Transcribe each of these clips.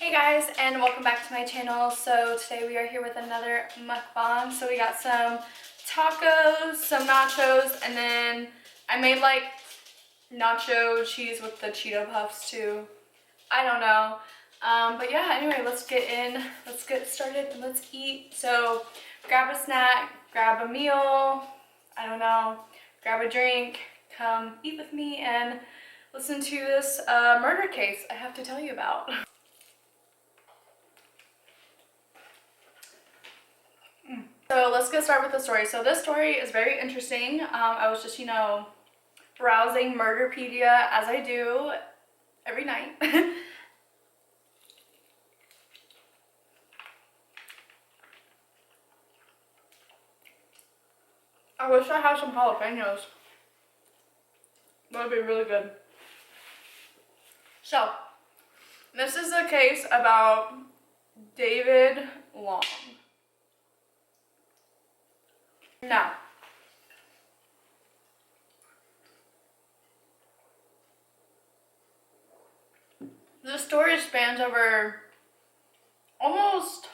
Hey guys, and welcome back to my channel. So today we are here with another mukbang. So we got some tacos, some nachos, and then I made like nacho cheese with the Cheeto puffs too. I don't know. But yeah, anyway, let's get started and let's eat. So grab a snack, grab a meal, I don't know, grab a drink, come eat with me and listen to this murder case I have to tell you about. So let's get started with the story. So this story is very interesting. I was just, browsing Murderpedia as I do every night. I wish I had some jalapenos. That would be really good. So, this is a case about David Long. Now, the story spans over almost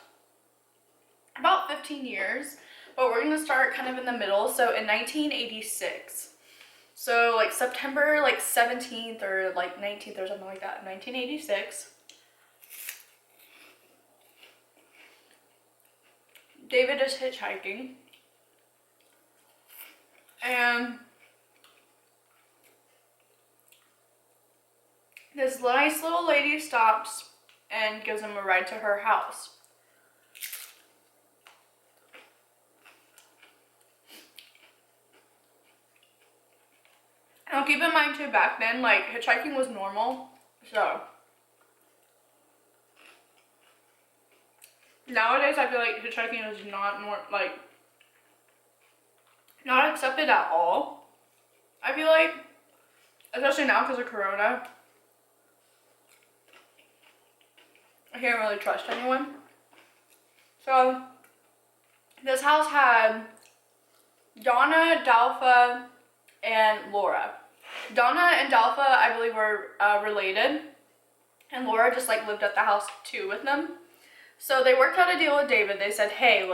about 15 years, but we're going to start kind of in the middle. So in 1986, so like September 17th or 19th or something like that, 1986, David is hitchhiking. And this nice little lady stops and gives him a ride to her house. Now keep in mind too, back then, hitchhiking was normal, so. Nowadays I feel like hitchhiking is not accepted at all. I feel like, especially now because of Corona, I can't really trust anyone. So, this house had Donna, Dalfa, and Laura. Donna and Dalfa, I believe, were related, and Laura just lived at the house too with them. So they worked out a deal with David. They said, hey,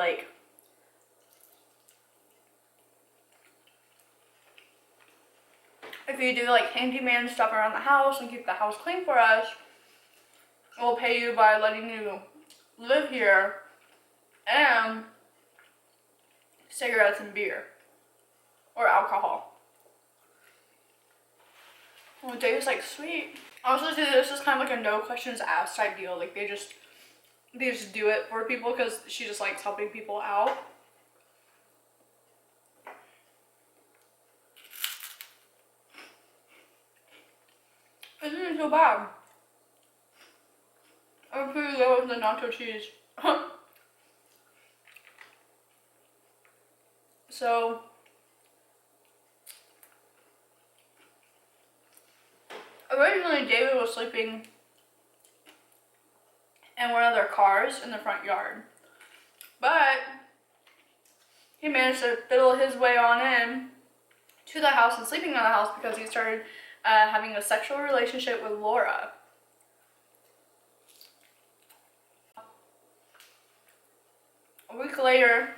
if you do handyman stuff around the house and keep the house clean for us, we'll pay you by letting you live here and cigarettes and beer or alcohol. Well, David's sweet. Also, this is kind of a no questions asked type deal. They just do it for people because she just likes helping people out. It isn't so bad. I'm pretty low with the nacho cheese. So, originally David was sleeping in one of their cars in the front yard. But he managed to fiddle his way on in to the house and sleeping in the house because he started having a sexual relationship with Laura. A week later,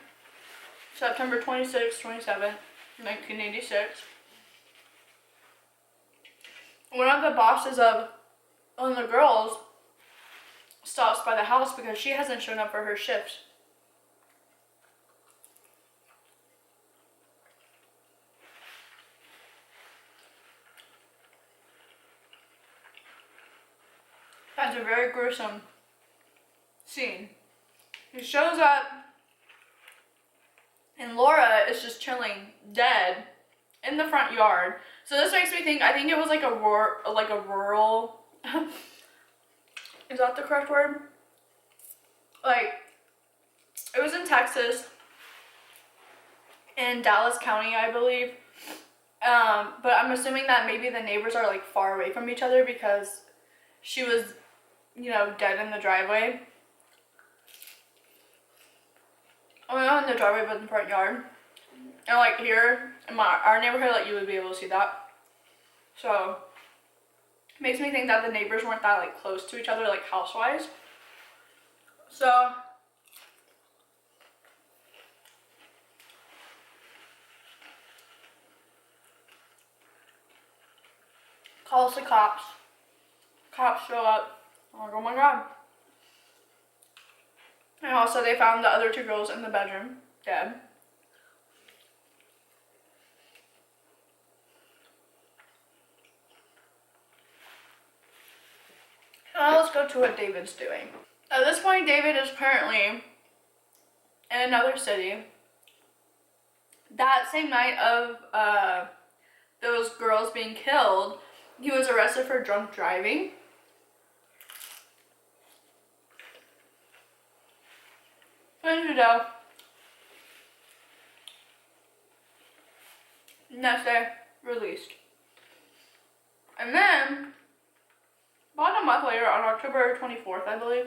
September 26, 27, 1986, one of the bosses of one of the girls stops by the house because she hasn't shown up for her shift. That's a very gruesome scene. He shows up and Laura is just chilling dead in the front yard. So this makes me think, I think it was a rural is that the correct word? It was in Texas, in Dallas County, I believe. But I'm assuming that maybe the neighbors are far away from each other because she was, dead in the driveway. Oh, not in the driveway, but in the front yard. And here in our neighborhood, you would be able to see that. So, makes me think that the neighbors weren't that close to each other, house-wise. So calls the cops. Cops show up. I'm like, oh my god. And also they found the other 2 girls in the bedroom, dead. Now let's go to what David's doing. At this point, David is currently in another city. That same night of those girls being killed, he was arrested for drunk driving. And next day, released. And then, about a month later, on October 24th, I believe,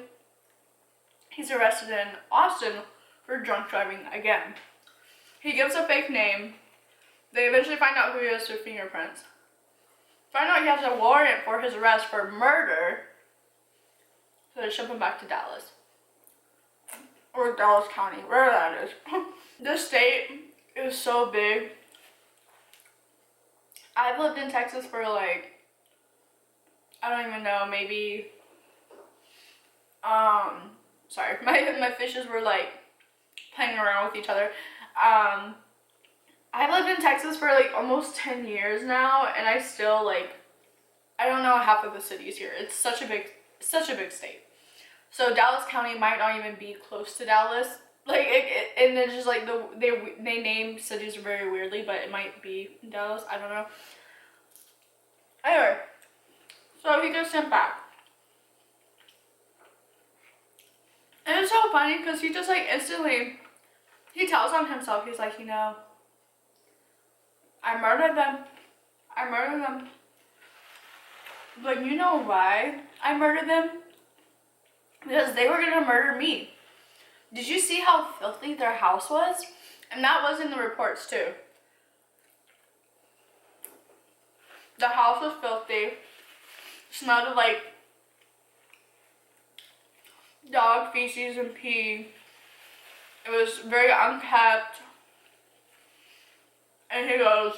he's arrested in Austin for drunk driving again. He gives a fake name. They eventually find out who he is through fingerprints. Find out he has a warrant for his arrest for murder. So they ship him back to Dallas. Or Dallas County, wherever that is. This state is so big. I've lived in Texas for like, I don't even know, maybe, sorry, my fishes were like playing around with each other. I've lived in Texas for like almost 10 years now, and I still like, I don't know half of the cities here. It's such a big state. So Dallas County might not even be close to Dallas. Like, and it's just like they name cities very weirdly, but it might be in Dallas. I don't know. Anyway, so he gets sent back. And it's so funny because he just like instantly, he tells on himself. He's like, you know, I murdered them. But you know why I murdered them? Because they were gonna murder me. Did you see how filthy their house was? And that was in the reports too. The house was filthy. Smelled of like dog feces and pee. It was very unkept. And he goes,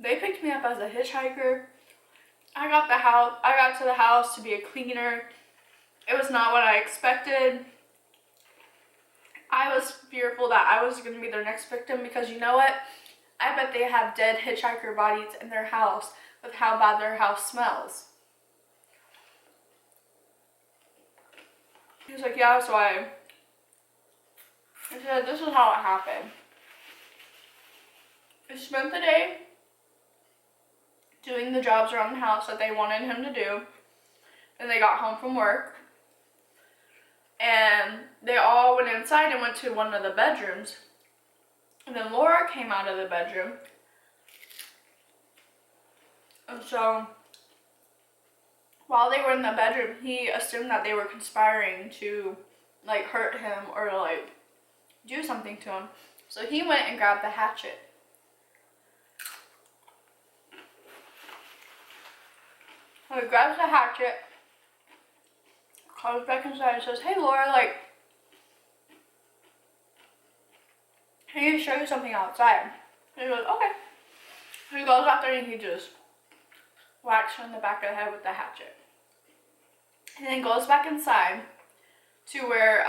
they picked me up as a hitchhiker. I got to the house to be a cleaner. It was not what I expected. I was fearful that I was going to be their next victim because you know what? I bet they have dead hitchhiker bodies in their house with how bad their house smells. He was like, yeah, that's why. He said, this is how it happened. He spent the day doing the jobs around the house that they wanted him to do. And they got home from work. And they all went inside and went to one of the bedrooms. And then Laura came out of the bedroom. And so, while they were in the bedroom, he assumed that they were conspiring to, like, hurt him or, like, do something to him. So he went and grabbed the hatchet. So he grabs the hatchet, comes back inside and says, hey Laura, like, I need to show you something outside. And he goes, okay. So he goes out there and he just whacks her in the back of the head with the hatchet. And then goes back inside to where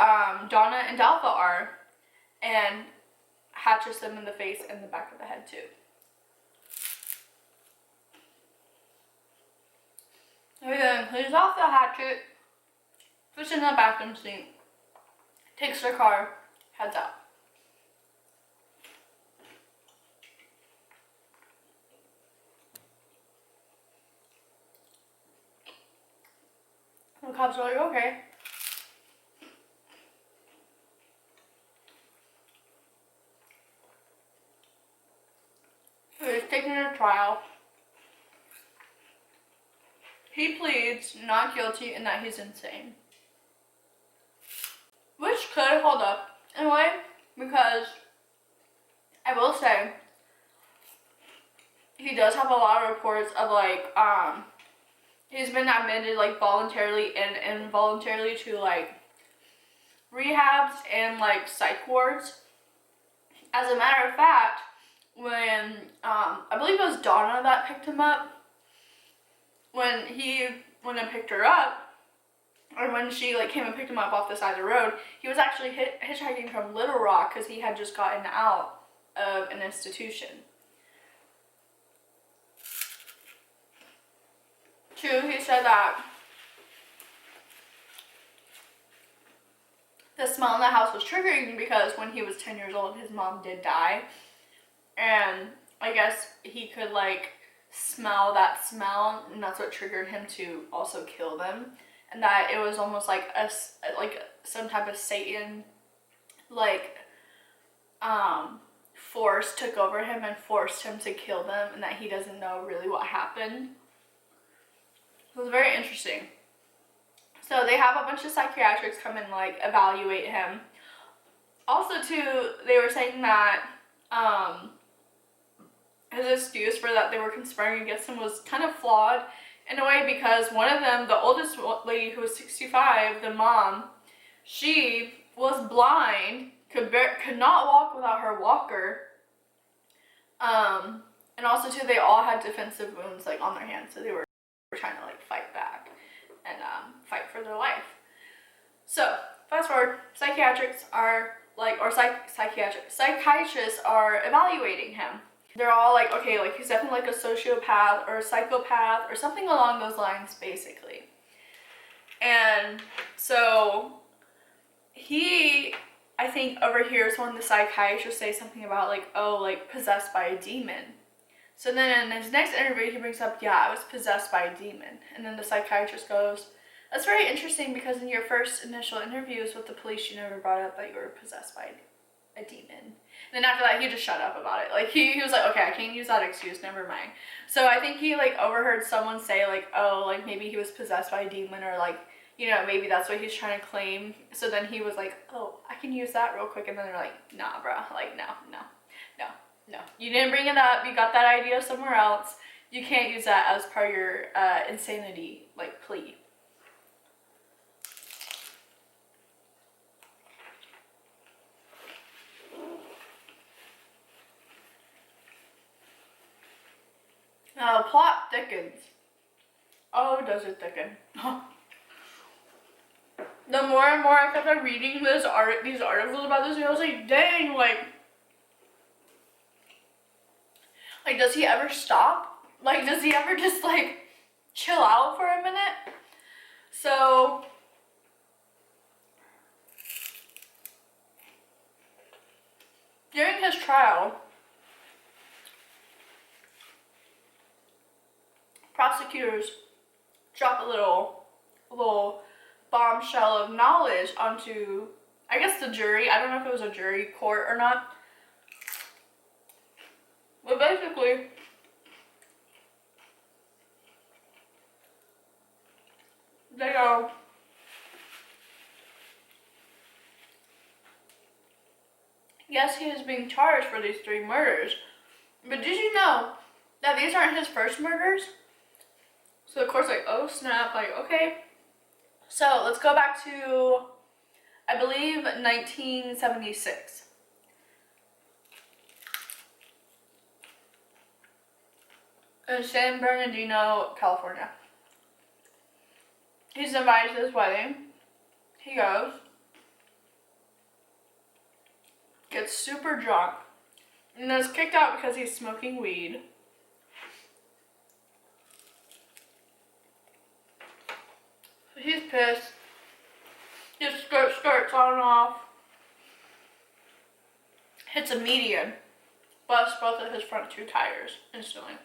Donna and Dalpha are and hatches them in the face and the back of the head too. He then cleans off the hatchet, puts it in the bathroom sink, takes their car, heads out. The cops are like, okay. So he's taking her to trial. He pleads not guilty and that he's insane. Which could hold up in a way, because I will say he does have a lot of reports of like He's been admitted like voluntarily and involuntarily to like rehabs and like psych wards. As a matter of fact, when I believe it was Donna that picked him up, when I picked her up, or when she like came and picked him up off the side of the road, he was actually hitchhiking from Little Rock because he had just gotten out of an institution. Too, he said that the smell in the house was triggering because when he was 10 years old, his mom did die. And I guess he could like smell that smell, and that's what triggered him to also kill them. And that it was almost like some type of Satan like force took over him and forced him to kill them, and that he doesn't know really what happened. It was very interesting. So they have a bunch of psychiatrists come and like evaluate him. Also too, they were saying that his excuse for that they were conspiring against him was kind of flawed in a way, because one of them, the oldest lady who was 65, the mom, she was blind, could not walk without her walker. And also too, they all had defensive wounds like on their hands, so they were trying to like fight back and fight for their life. So fast forward, psychiatrists are like, or psychiatrists are evaluating him. They're all like, okay, like he's definitely like a sociopath or a psychopath or something along those lines, basically. And so he, I think, overhears one of the psychiatrists say something about like, oh, like possessed by a demon. So then in his next interview, he brings up, yeah, I was possessed by a demon. And then the psychiatrist goes, that's very interesting, because in your first initial interviews with the police, you never brought up that you were possessed by a demon. And then after that, he just shut up about it. Like he was like, okay, I can't use that excuse, never mind. So I think he like overheard someone say like, oh, like maybe he was possessed by a demon, or like, you know, maybe that's what he's trying to claim. So then he was like, oh, I can use that real quick. And then they're like, nah, bro, like no. You didn't bring it up. You got that idea somewhere else. You can't use that as part of your insanity like plea. Now the plot thickens. Oh, does it thicken? The more and more I kept on reading these articles about this, I was like, dang, like does he ever stop? Like, does he ever just like chill out for a minute? So during his trial, prosecutors drop a little bombshell of knowledge onto, I guess, the jury. I don't know if it was a jury court or not. But basically, they go, yes, he is being charged for these 3 murders. But did you know that these aren't his first murders? So of course, like, oh snap, like, okay. So let's go back to, I believe, 1976. In San Bernardino, California. He's invited to his wedding. He goes. Gets super drunk. And is kicked out because he's smoking weed. He's pissed. His skirt's on and off. Hits a median. Busts both of his front 2 tires instantly.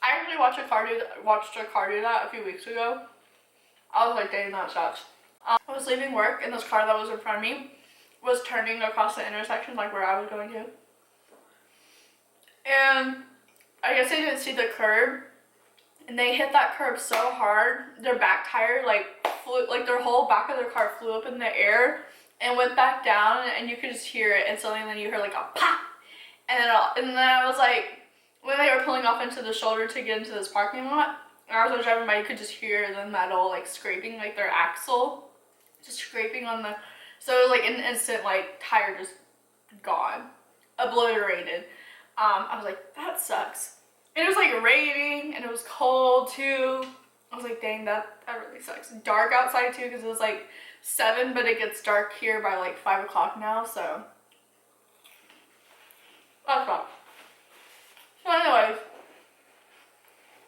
I actually watched a car do that a few weeks ago. I was like, dang, that sucks. I was leaving work, and this car that was in front of me was turning across the intersection, like where I was going to. And I guess they didn't see the curb, and they hit that curb so hard, their back tire like flew, like their whole back of their car flew up in the air and went back down, and you could just hear it instantly, and then you heard like a pop, and then I was like, when they were pulling off into the shoulder to get into this parking lot, as I was driving by, you could just hear the metal like scraping, like their axle just scraping on the, so it was like an instant like tire just gone, obliterated. I was like, that sucks. And it was like raining and it was cold too. I was like, dang, that really sucks. Dark outside too, because it was like 7, but it gets dark here by like 5 o'clock now, so that's fun. So anyways,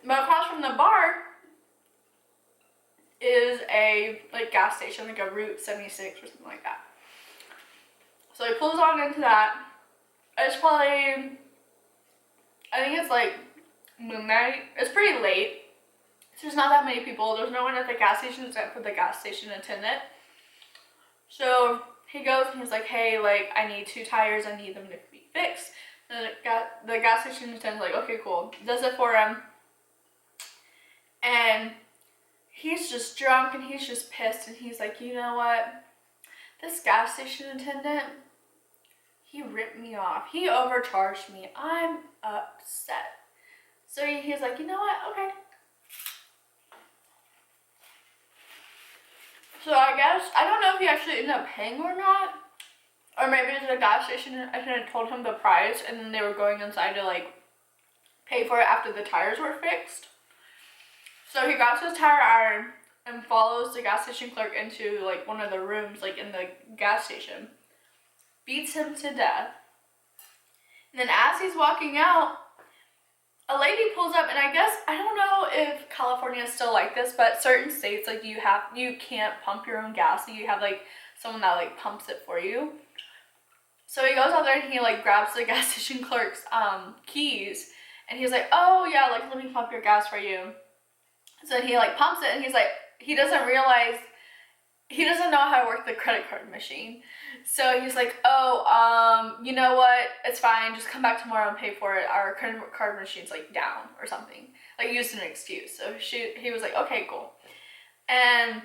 but across from the bar is a like gas station, like a Route 76 or something like that. So he pulls on into that. It's probably, I think it's like midnight. It's pretty late. So there's not that many people. There's no one at the gas station except for the gas station attendant. So he goes and he's like, hey, like, I need 2 tires. I need them to be fixed. And the gas station attendant's like, okay, cool. Does it for him. And he's just drunk and he's just pissed. And he's like, you know what? This gas station attendant, he ripped me off. He overcharged me. I'm upset. So he's like, you know what? Okay. So I guess, I don't know if he actually ended up paying or not. Or maybe the gas station attendant told him the price and then they were going inside to like pay for it after the tires were fixed. So he grabs his tire iron and follows the gas station clerk into like one of the rooms like in the gas station. Beats him to death. And then as he's walking out, a lady pulls up, and I guess, I don't know if California is still like this, but certain states, like, you can't pump your own gas, so you have, like, someone that, like, pumps it for you. So he goes out there, and he, like, grabs the gas station clerk's, keys, and he's like, oh, yeah, like, let me pump your gas for you. So he, like, pumps it, and he's like, he doesn't realize, he doesn't know how to work the credit card machine. So he's like, oh, you know what, it's fine, just come back tomorrow and pay for it, our credit card machine's like down or something, like used an excuse. So he was like, okay, cool. And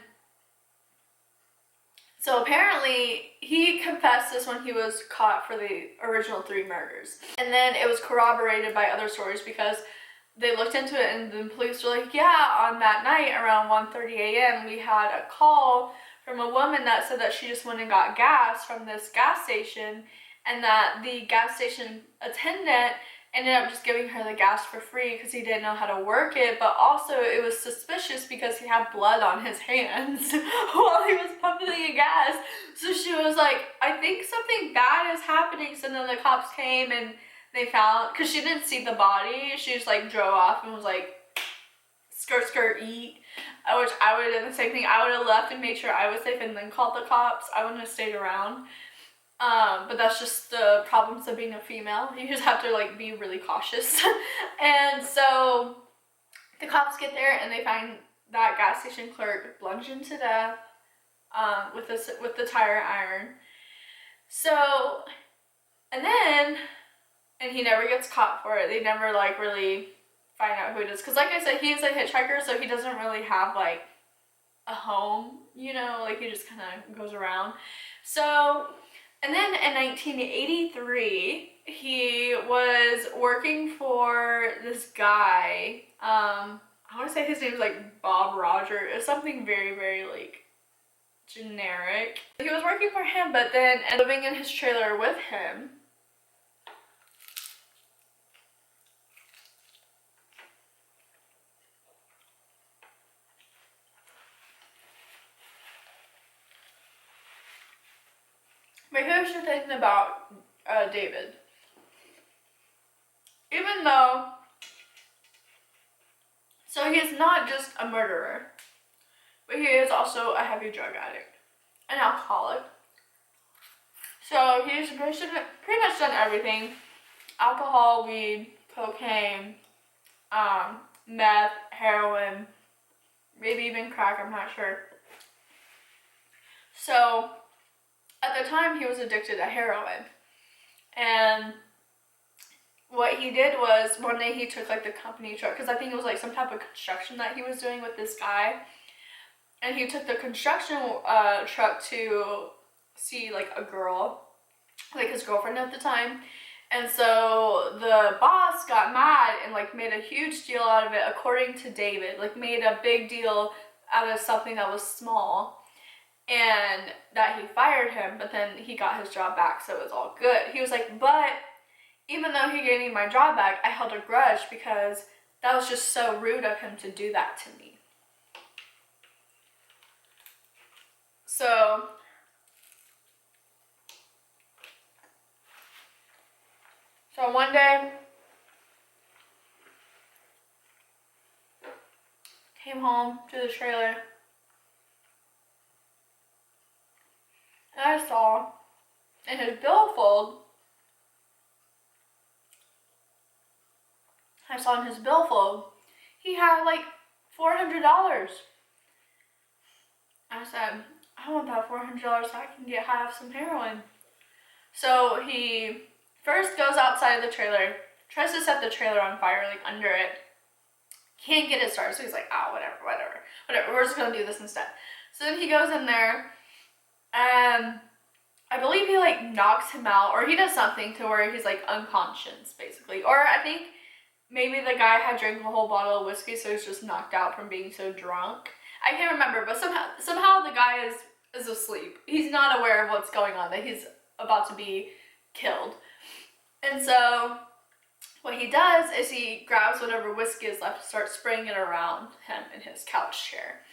so apparently he confessed this when he was caught for the original 3 murders. And then it was corroborated by other stories because they looked into it and the police were like, yeah, on that night around 1:30 a.m. we had a call from a woman that said that she just went and got gas from this gas station and that the gas station attendant ended up just giving her the gas for free because he didn't know how to work it, but also it was suspicious because he had blood on his hands while he was pumping the gas. So she was like, I think something bad is happening. So then the cops came and they found, because she didn't see the body, she just like drove off and was like, skirt, skirt, eat. Which I would have done the same thing. I would have left and made sure I was safe and then called the cops. I wouldn't have stayed around. But that's just the problems of being a female. You just have to like be really cautious. And so the cops get there and they find that gas station clerk bludgeoned to death with the tire iron. So, and he never gets caught for it. They never like really find out who it is, because like I said, he's a hitchhiker, so he doesn't really have like a home, you know, like he just kind of goes around. So, and then in 1983 he was working for this guy, I want to say his name's like Bob Roger. It's something very, very like generic. He was working for him, but then living in his trailer with him. But here's the thing about David. Even though, so he is not just a murderer, but he is also a heavy drug addict, an alcoholic. So he's pretty much done everything: alcohol, weed, cocaine, meth, heroin, maybe even crack, I'm not sure. So at the time, he was addicted to heroin. And what he did was, one day he took like the company truck, because I think it was like some type of construction that he was doing with this guy. And he took the construction truck to see like a girl, like his girlfriend at the time. And so the boss got mad and like made a huge deal out of it, according to David, like made a big deal out of something that was small, and that he fired him, but then he got his job back, so it was all good. He was like, but even though he gave me my job back, I held a grudge because that was just so rude of him to do that to me. So one day, came home to the trailer, and I saw in his billfold, he had like $400. I said, I want that $400 so I can have some heroin. So he first goes outside of the trailer, tries to set the trailer on fire, like under it. Can't get it started, so he's like, oh, whatever, we're just gonna do this instead. So then he goes in there, and I believe he like knocks him out, or he does something to where he's like unconscious, basically. Or I think maybe the guy had drank a whole bottle of whiskey, so he's just knocked out from being so drunk. I can't remember, but somehow the guy is asleep. He's not aware of what's going on, that he's about to be killed. And so what he does is he grabs whatever whiskey is left and starts spraying it around him in his couch chair.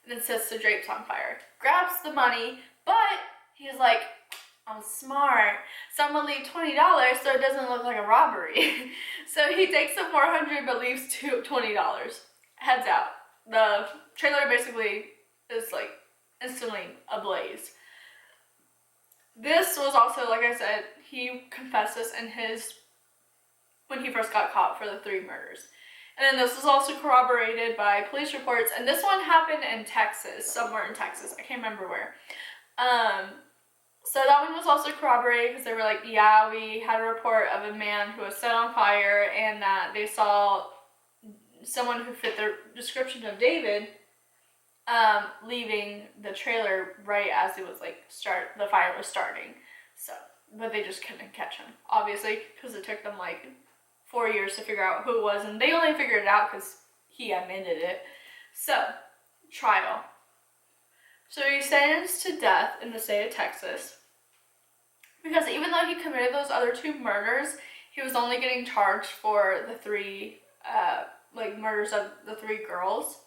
And then sets the drapes on fire. Grabs the money, but he's like, I'm smart, so I'm gonna leave $20 so it doesn't look like a robbery. So he takes the $400 but leaves $20. Heads out. The trailer basically is like instantly ablaze. This was also, like I said, he confessed this in when he first got caught for the 3 murders. And then this was also corroborated by police reports, and this one happened in Texas, somewhere in Texas, I can't remember where. So that one was also corroborated because they were like, yeah, we had a report of a man who was set on fire and that they saw someone who fit the description of David leaving the trailer right as it was like the fire was starting. So, but they just couldn't catch him, obviously, because it took them like 4 years to figure out who it was, and they only figured it out because he admitted it. So, trial. So he's sentenced to death in the state of Texas because even though he committed those other 2 murders, he was only getting charged for the 3 murders of the 3 girls.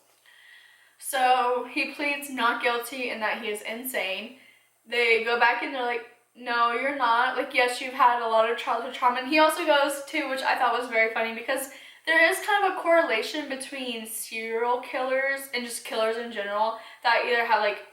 So he pleads not guilty and that he is insane. They go back and they're like, no, you're not. Like, yes, you've had a lot of childhood trauma. And he also goes to, which I thought was very funny, because there is kind of a correlation between serial killers and just killers in general that either have like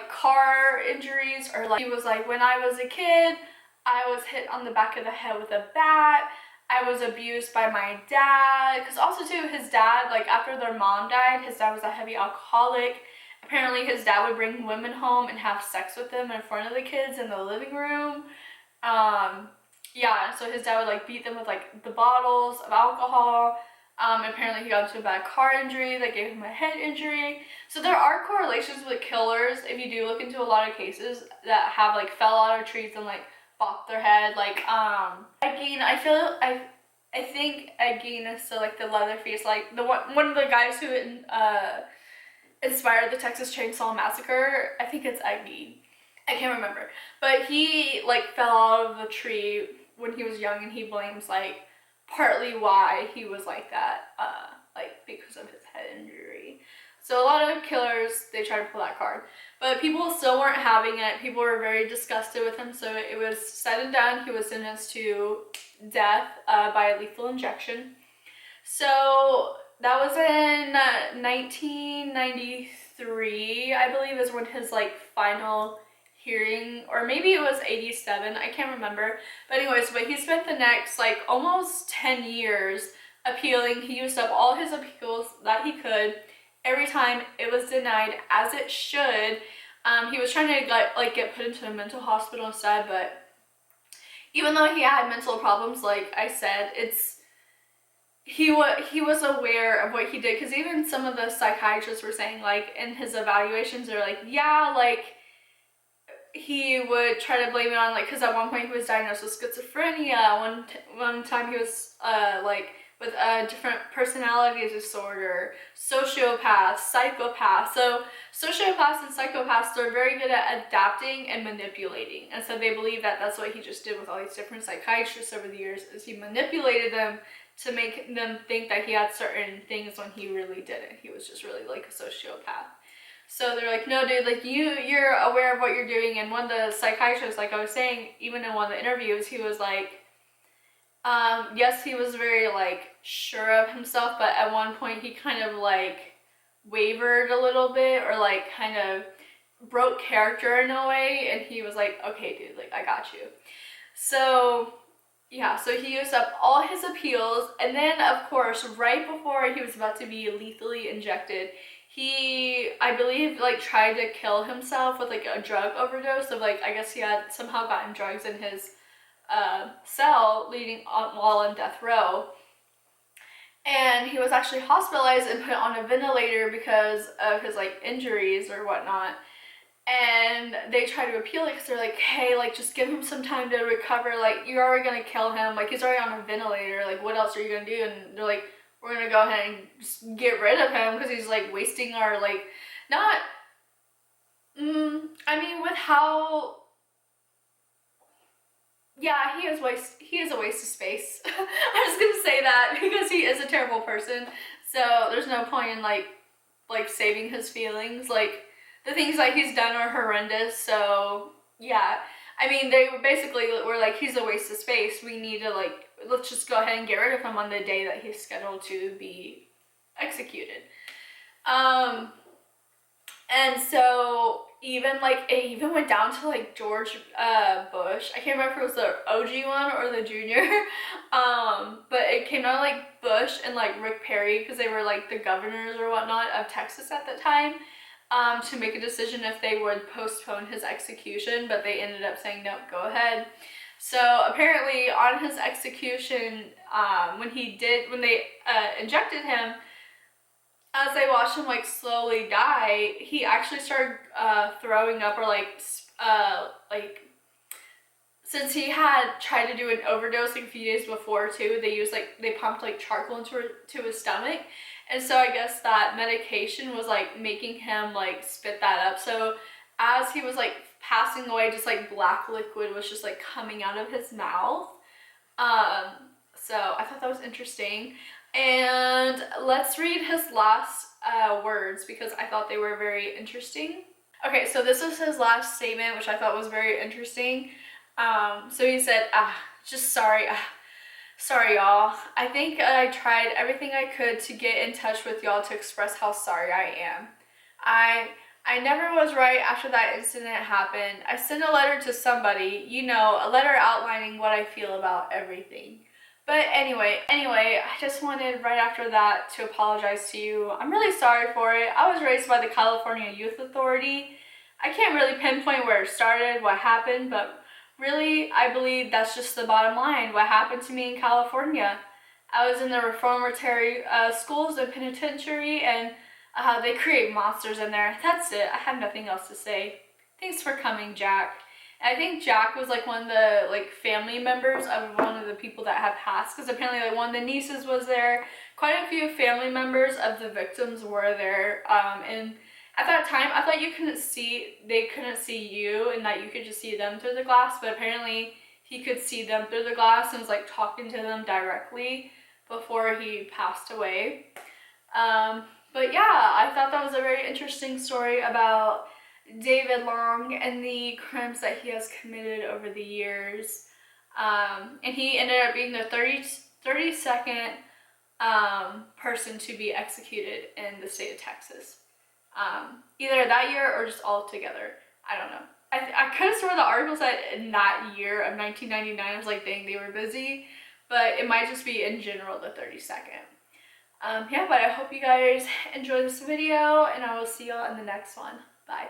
car injuries, or like he was like, when I was a kid, I was hit on the back of the head with a bat. I was abused by my dad. Because also too, his dad, like after their mom died, his dad was a heavy alcoholic. Apparently his dad would bring women home and have sex with them in front of the kids in the living room. Yeah, so his dad would like beat them with like the bottles of alcohol. Apparently he got into a bad car injury that gave him a head injury. So there are correlations with killers if you do look into a lot of cases that have like fell out of trees and like bopped their head. Like Egeen, I think Egeen is still like the Leatherface, like the one of the guys who inspired the Texas Chainsaw Massacre. I think it's Egeen. I can't remember. But he like fell out of the tree when he was young, and he blames like partly why he was like that, like because of his head injury. So a lot of killers, they try to pull that card. But people still weren't having it. People were very disgusted with him. So it was said and done. He was sentenced to death by lethal injection. So that was in 1993, I believe, is when his like final hearing, or maybe it was 87, I can't remember. But anyways, but he spent the next like almost 10 years appealing. He used up all his appeals that he could. Every time it was denied, as it should. He was trying to get put into a mental hospital instead, but even though he had mental problems, like I said, he was aware of what he did, because even some of the psychiatrists were saying, like, in his evaluations, they're like, yeah, like, he would try to blame it on, like, because at one point he was diagnosed with schizophrenia. One time he was like with a different personality disorder, sociopath, psychopath. So sociopaths and psychopaths, they're very good at adapting and manipulating, and so they believe that that's what he just did with all these different psychiatrists over the years, is he manipulated them to make them think that he had certain things when he really didn't. He was just really like a sociopath. So they're like, no, dude, like you're aware of what you're doing. And one of the psychiatrists, like I was saying, even in one of the interviews, he was like, yes, he was very like sure of himself, but at one point he kind of like wavered a little bit, or like kind of broke character in a way, and he was like, okay, dude, like I got you. So yeah, so he used up all his appeals, and then of course right before he was about to be lethally injected, he, I believe, like tried to kill himself with like a drug overdose of, like, I guess he had somehow gotten drugs in his cell leading on while on death row, and he was actually hospitalized and put on a ventilator because of his like injuries or whatnot. And they try to appeal it because they're like, hey, like just give him some time to recover, like you're already gonna kill him, like he's already on a ventilator, like what else are you gonna do? And they're like, we're gonna go ahead and just get rid of him because he's like wasting our, like, not, I mean, with how, yeah, he is a waste of space. I'm just gonna say that because he is a terrible person. So there's no point in like saving his feelings. Like the things that he's done are horrendous. So yeah, I mean, they basically were like, he's a waste of space. We need to like, let's just go ahead and get rid of him on the day that he's scheduled to be executed. And so even like, it even went down to like George Bush. I can't remember if it was the OG one or the junior. But it came down to like Bush and like Rick Perry, because they were like the governors or whatnot of Texas at the time, to make a decision if they would postpone his execution, but they ended up saying, no, go ahead. So apparently on his execution, when they injected him, as they watched him like slowly die, he actually started throwing up, or like since he had tried to do an overdose like a few days before too, they pumped like charcoal into his stomach, and so I guess that medication was like making him like spit that up. So as he was like passing away, just like black liquid was just like coming out of his mouth. So I thought that was interesting. And let's read his last words because I thought they were very interesting. Okay, so this was his last statement, which I thought was very interesting. So he said, just sorry. Sorry, y'all. I think I tried everything I could to get in touch with y'all to express how sorry I am. I never was right after that incident happened. I sent a letter to somebody, a letter outlining what I feel about everything. But anyway, I just wanted right after that to apologize to you. I'm really sorry for it. I was raised by the California Youth Authority. I can't really pinpoint where it started, what happened, but really, I believe that's just the bottom line. What happened to me in California? I was in the reformatory schools and penitentiary, and they create monsters in there. That's it. I have nothing else to say. Thanks for coming, Jack. I think Jack was like one of the like family members of one of the people that had passed, because apparently like one of the nieces was there. Quite a few family members of the victims were there, and at that time I thought they couldn't see you, and that you could just see them through the glass, but apparently he could see them through the glass and was like talking to them directly before he passed away. But yeah, I thought that was a very interesting story about David Long and the crimes that he has committed over the years. And he ended up being the 32nd person to be executed in the state of Texas. Either that year or just all together. I don't know. I could have sworn the article said in that year of 1999. I was like, dang, they were busy. But it might just be in general the 32nd. Yeah, but I hope you guys enjoy this video, and I will see y'all in the next one. Bye.